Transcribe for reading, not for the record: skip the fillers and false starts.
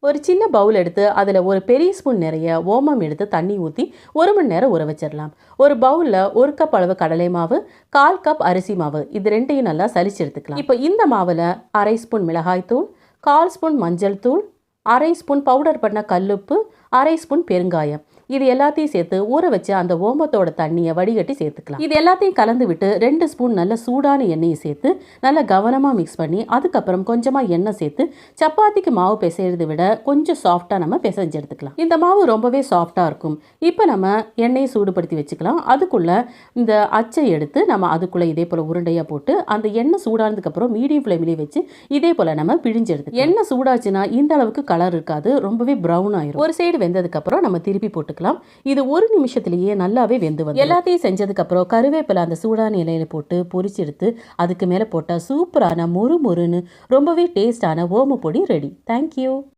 ஒரு சின்ன பவுல் எடுத்து அதில் ஒரு பெரிய ஸ்பூன் நிறைய ஓமம் எடுத்து தண்ணி ஊற்றி 1 மணி நேரம் ஊற வச்சிடலாம். ஒரு பவுலில் 1 கப் அளவு கடலை மாவு, 1/4 கப் அரிசி மாவு, இது ரெண்டையும் நல்லா சலிச்சு எடுத்துக்கலாம். இப்போ இந்த மாவில் 1/2 ஸ்பூன் மிளகாய் தூள், 1/4 ஸ்பூன் மஞ்சள் தூள், 1/2 ஸ்பூன் பவுடர் பண்ண கல்லுப்பு, 1/2 ஸ்பூன் பெருங்காயம், இது எல்லாத்தையும் சேர்த்து ஊற வச்சு அந்த ஓமத்தோட தண்ணியை வடிகட்டி சேர்த்துக்கலாம். இது எல்லாத்தையும் கலந்து விட்டு 2 ஸ்பூன் நல்ல சூடான எண்ணெயை சேர்த்து நல்லா கவனமாக மிக்ஸ் பண்ணி அதுக்கப்புறம் கொஞ்சமாக எண்ணெய் சேர்த்து சப்பாத்திக்கு மாவு பிசைறதை விட கொஞ்சம் சாஃப்டாக நம்ம பிசைஞ்சு எடுத்துக்கலாம். இந்த மாவு ரொம்பவே சாஃப்டாக இருக்கும். இப்போ நம்ம எண்ணெயை சூடுபடுத்தி வச்சுக்கலாம். அதுக்குள்ளே இந்த அச்சை எடுத்து நம்ம அதுக்குள்ளே இதே போல் உருண்டையாக போட்டு அந்த எண்ணெய் சூடானதுக்கப்புறம் மீடியம் ஃப்ளேம்லேயே வச்சு இதே போல் நம்ம பிழிஞ்சு எடுத்துக்கலாம். எண்ணெய் சூடாச்சுன்னா இந்த அளவுக்கு கலர் இருக்காது, ரொம்பவே ப்ரௌன் ஆயிரும். ஒரு சைடு வெந்ததுக்கப்புறம் நம்ம திருப்பி போட்டு இது 1 நிமிஷத்திலேயே நல்லாவே வெந்து வந்து எல்லாத்தையும் செஞ்சதுக்கு அப்புறம் கருவேப்பிலை அந்த சூடான இலையில போட்டு பொரிச்சு எடுத்து அதுக்கு மேல போட்டா சூப்பரான மொறு மொறுன்னு ரொம்பவே டேஸ்டான ஓம பொடி ரெடி. தேங்க்யூ.